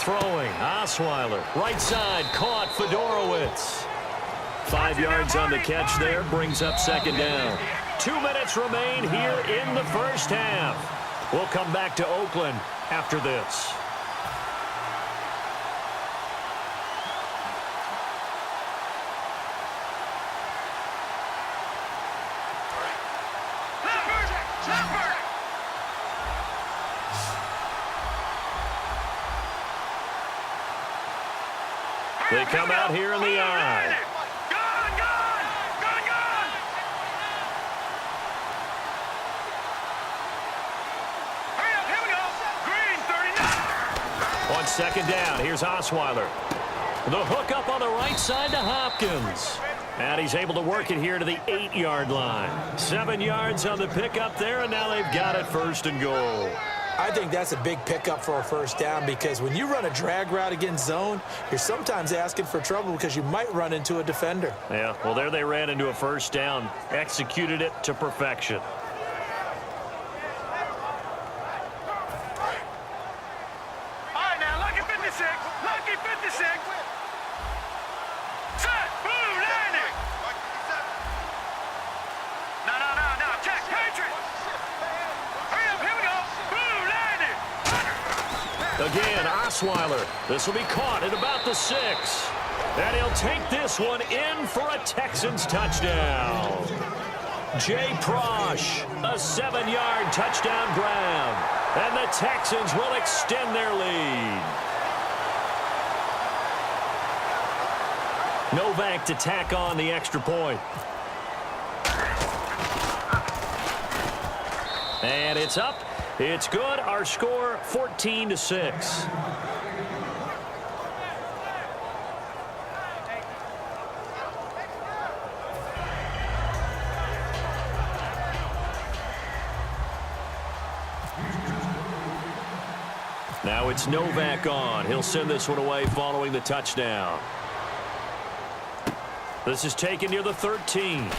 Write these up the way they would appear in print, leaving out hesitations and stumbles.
throwing. Osweiler, right side, caught Fedorowicz. 5 yards on the catch there, brings up second down. 2 minutes remain here in the first half. We'll come back to Oakland after this. They come out here in the eye. On second down, here's Osweiler. The hook up on the right side to Hopkins. And he's able to work it here to the 8-yard line. 7 yards on the pickup there, and now they've got it first and goal. I think that's a big pickup for a first down because when you run a drag route against zone, you're sometimes asking for trouble because you might run into a defender. Yeah, well, there they ran into a first down, executed it to perfection. Again, Osweiler. This will be caught at about the 6. And he'll take this one in for a Texans touchdown. Jay Prosh, a 7-yard touchdown grab. And the Texans will extend their lead. Novak to tack on the extra point. And it's up. It's good. Our score, 14-6. Now it's Novak on. He'll send this one away following the touchdown. This is taken near the 13.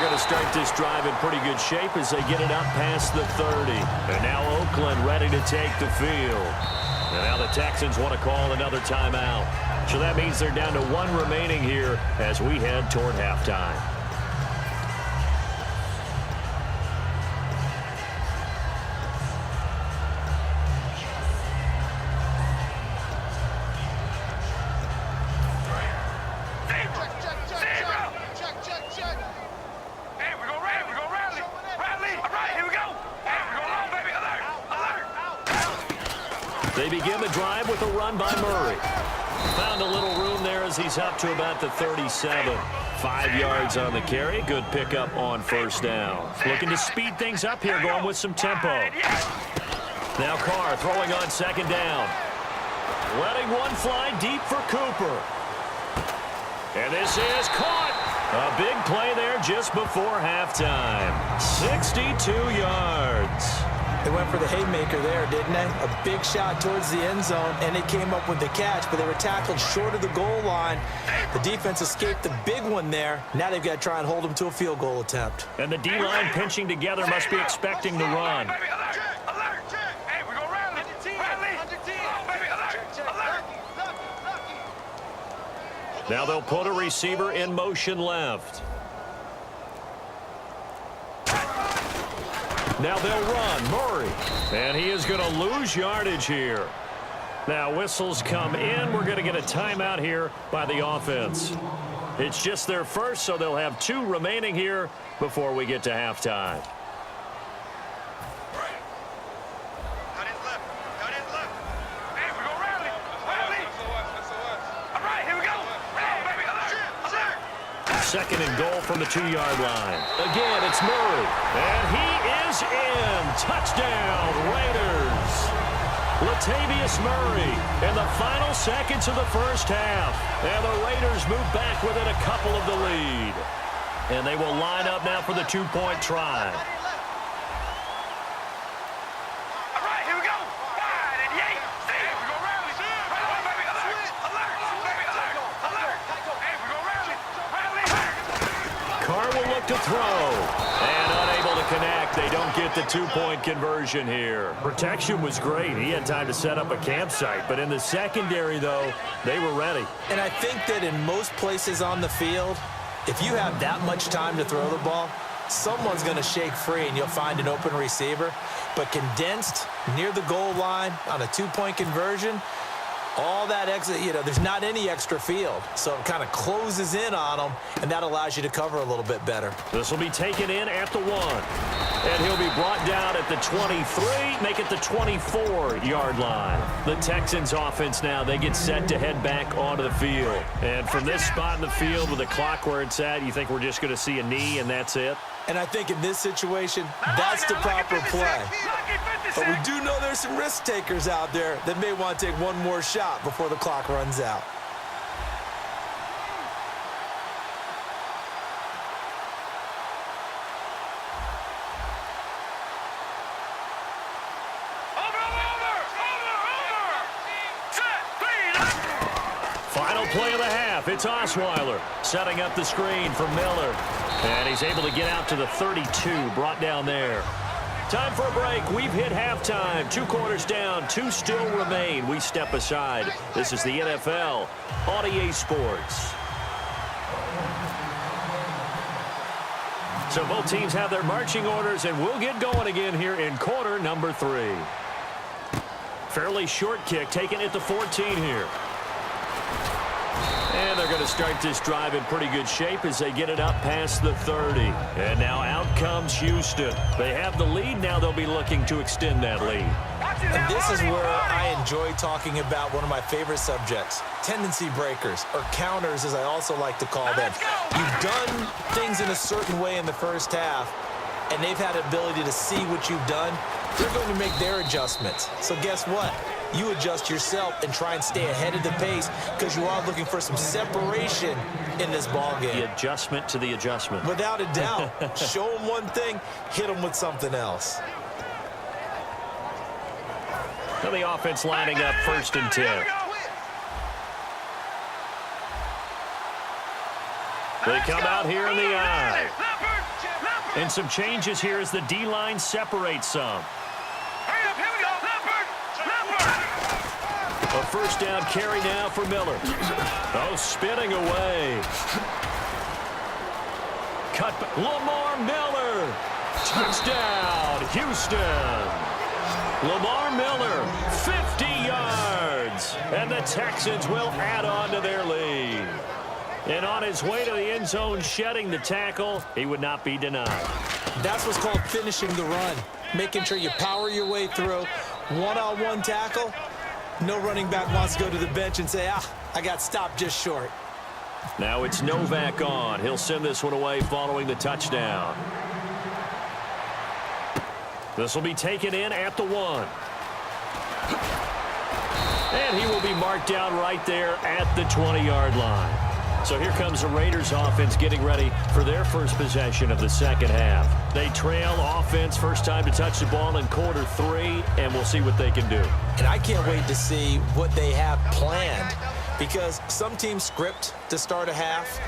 To start this drive in pretty good shape as they get it up past the 30. And now Oakland ready to take the field. And now the Texans want to call another timeout. So that means they're down to 1 remaining here as we head toward halftime. They begin the drive with a run by Murray. Found a little room there as he's up to about the 37. 5 yards on the carry. Good pickup on first down. Looking to speed things up here, going with some tempo. Now Carr throwing on second down. Letting one fly deep for Cooper. And this is caught. A big play there just before halftime. 62 yards. They went for the haymaker there, didn't they? A big shot towards the end zone, and they came up with the catch, but they were tackled short of the goal line. The defense escaped the big one there. Now they've got to try and hold them to a field goal attempt. And the D-line pinching together must be expecting the run. Now they'll put a receiver in motion left. Now they'll run Murray, and he is going to lose yardage here. Now whistles come in. We're going to get a timeout here by the offense. It's just their first, so they'll have 2 remaining here before we get to halftime. Second and goal from the 2-yard line. Again, it's Murray. And he is in. Touchdown, Raiders. Latavius Murray in the final seconds of the first half. And the Raiders move back within a couple of the lead. And they will line up now for the 2-point try. To throw, and unable to connect. They don't get the two-point conversion here. Protection was great. He had time to set up a campsite. But in the secondary, though, they were ready. And I think that in most places on the field, if you have that much time to throw the ball, someone's going to shake free and you'll find an open receiver. But condensed near the goal line on a two-point conversion, all that extra, there's not any extra field. So it kind of closes in on them, and that allows you to cover a little bit better. This will be taken in at the 1. And he'll be brought down at the 23, make it the 24-yard line. The Texans offense now, they get set to head back onto the field. And from this spot in the field with the clock where it's at, you think we're just going to see a knee and that's it? And I think in this situation, that's the proper play. But we do know there's some risk takers out there that may want to take one more shot before the clock runs out. Final play of the half. It's Osweiler setting up the screen for Miller. And he's able to get out to the 32, brought down there. Time for a break. We've hit halftime. 2 quarters down, 2 still remain. We step aside. This is the NFL on EA Sports. So both teams have their marching orders, and we'll get going again here in quarter number 3. Fairly short kick, taken at the 14 here. And they're going to start this drive in pretty good shape as they get it up past the 30. And now out comes Houston. They have the lead. Now they'll be looking to extend that lead. And this is where I enjoy talking about one of my favorite subjects, tendency breakers, or counters as I also like to call them. You've done things in a certain way in the first half, and they've had the ability to see what you've done. They're going to make their adjustments. So guess what? You adjust yourself and try and stay ahead of the pace because you are looking for some separation in this ball game. The adjustment to the adjustment. Without a doubt. Show them one thing, hit them with something else. Now the offense lining up 1st and 10. They come out here in the eye. And some changes here as the D-line separates some. A first down carry now for Miller. Oh, spinning away. Cut back. Lamar Miller. Touchdown, Houston. Lamar Miller, 50 yards. And the Texans will add on to their lead. And on his way to the end zone, shedding the tackle, he would not be denied. That's what's called finishing the run. Making sure you power your way through. One-on-one tackle. No running back wants to go to the bench and say, I got stopped just short. Now it's Novak on. He'll send this one away following the touchdown. This will be taken in at the 1. And he will be marked down right there at the 20-yard line. So here comes the Raiders offense getting ready for their first possession of the second half. They trail offense, first time to touch the ball in quarter 3, and we'll see what they can do. And I can't wait to see what they have planned because some teams script to start a half.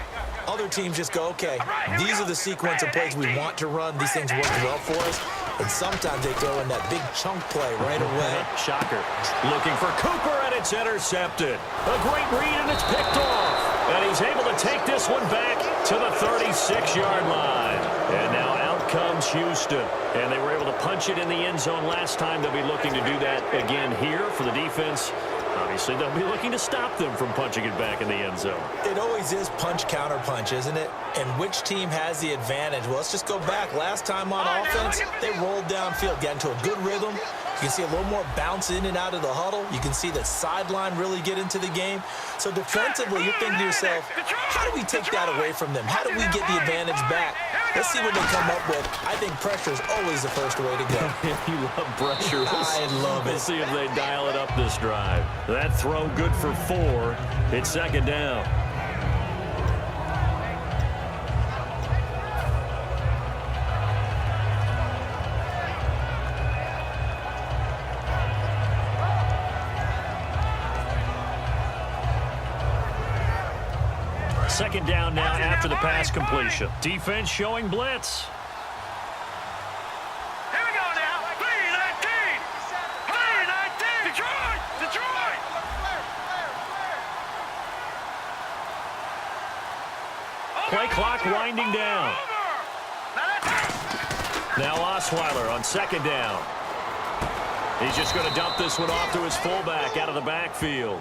Other teams just go, okay, these are the sequence of plays we want to run. These things work well for us. And sometimes they throw in that big chunk play right away. Shocker. Looking for Cooper, and it's intercepted. A great read, and it's picked off. And he's able to take this one back to the 36-yard line. And now out comes Houston. And they were able to punch it in the end zone last time. They'll be looking to do that again here for the defense. Obviously, they'll be looking to stop them from punching it back in the end zone. It always is punch-counter-punch, isn't it? And which team has the advantage? Well, let's just go back. Last time on offense, they rolled downfield, got into a good rhythm. You can see a little more bounce in and out of the huddle. You can see the sideline really get into the game. So defensively, you're thinking to yourself, how do we take that away from them? How do we get the advantage back? Let's see what they come up with. I think pressure is always the first way to go. You love pressure. I love it. We'll see if they dial it up this drive. That throw good for 4. It's second down. Second down now after the pass completion. Defense showing blitz. play clock winding down. Now Osweiler on second down. He's just going to dump this one off to his fullback out of the backfield.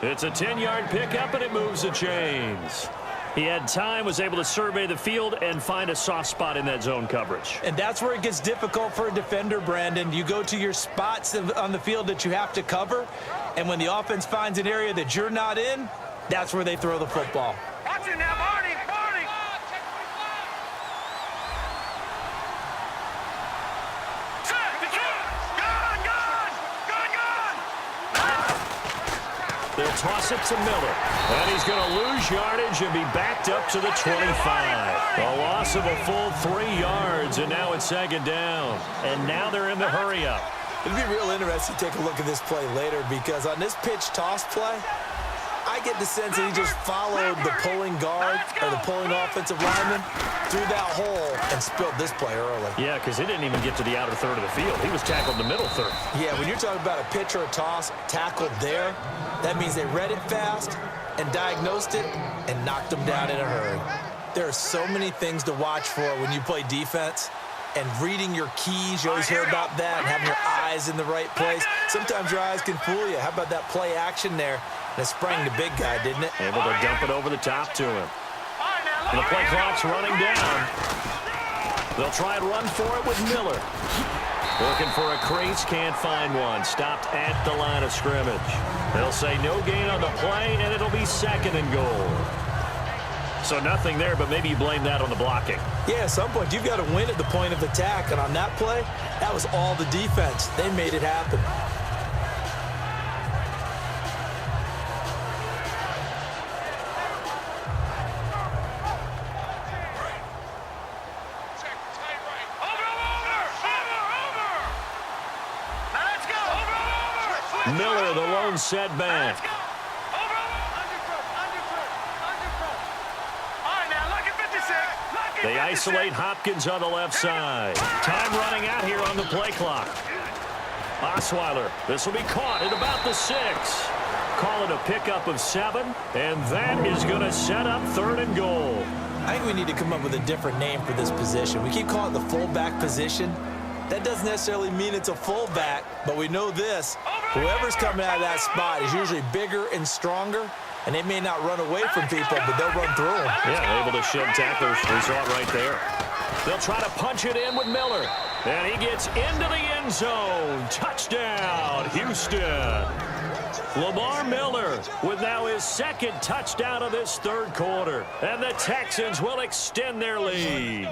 It's a 10-yard pickup, and it moves the chains. He had time, was able to survey the field and find a soft spot in that zone coverage. And that's where it gets difficult for a defender, Brandon. You go to your spots on the field that you have to cover, and when the offense finds an area that you're not in, that's where they throw the football. Watch it now, Barney. They'll toss it to Miller. And he's going to lose yardage and be backed up to the 25. A loss of a full 3 yards, and now it's second down. And now they're in the hurry-up. It'd be real interesting to take a look at this play later, because on this pitch toss play, I get the sense that he just followed the pulling guard or the pulling offensive lineman through that hole and spilled this play early. Yeah, because he didn't even get to the outer third of the field. He was tackled in the middle third. Yeah, when you're talking about a pitch or a toss tackled there, that means they read it fast and diagnosed it and knocked them down in a hurry. There are so many things to watch for when you play defense. And reading your keys, you always hear about that, and having your eyes in the right place. Sometimes your eyes can fool you. How about that play action there? And it sprang the big guy, didn't it? Able to dump it over the top to him. And the play clock's running down. They'll try and run for it with Miller. Looking for a crease, can't find one. Stopped at the line of scrimmage. They'll say no gain on the play, and it'll be second and goal. So nothing there, but maybe you blame that on the blocking. Yeah, at some point, you've got to win at the point of attack. And on that play, that was all the defense. They made it happen. Miller, the lone setback. They isolate Hopkins on the left side. Time running out here on the play clock. Osweiler, this will be caught at about the 6. Call it a pickup of 7, and that is going to set up third and goal. I think we need to come up with a different name for this position. We keep calling it the fullback position. That doesn't necessarily mean it's a fullback, but we know this. Whoever's coming out of that spot is usually bigger and stronger, and they may not run away from people, but they'll run through them. Yeah, able to shed tacklers. We saw it right there. They'll try to punch it in with Miller. And he gets into the end zone. Touchdown, Houston. Lamar Miller with now his second touchdown of this third quarter. And the Texans will extend their lead.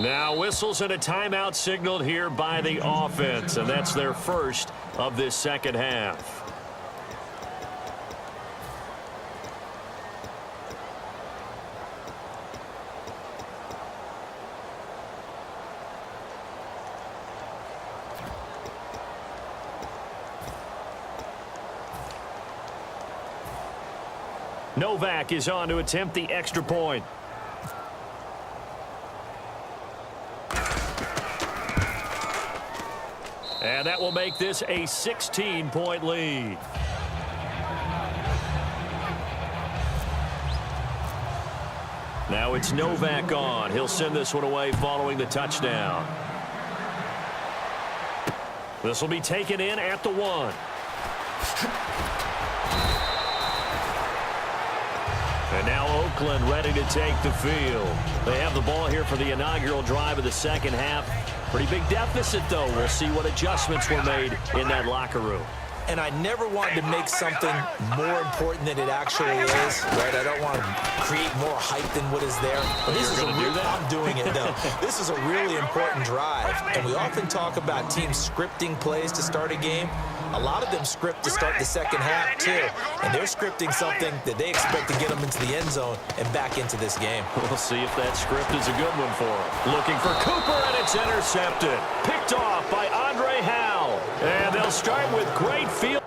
Now whistles and a timeout signaled here by the offense, and that's their first of this second half. Novak is on to attempt the extra point. And that will make this a 16-point lead. Now it's Novak on. He'll send this one away following the touchdown. This will be taken in at the 1. And now Oakland ready to take the field. They have the ball here for the inaugural drive of the second half. Pretty big deficit, though. We'll see what adjustments were made in that locker room. And I never want to make something more important than it actually is, right? I don't want to create more hype than what is there. But this is I'm doing it, though. This is a really important drive. And we often talk about teams scripting plays to start a game. A lot of them script to start the second half, too. And they're scripting something that they expect to get them into the end zone and back into this game. We'll see if that script is a good one for them. Looking for Cooper, and it's intercepted. Picked off by Andre Howell. And they'll start with great field.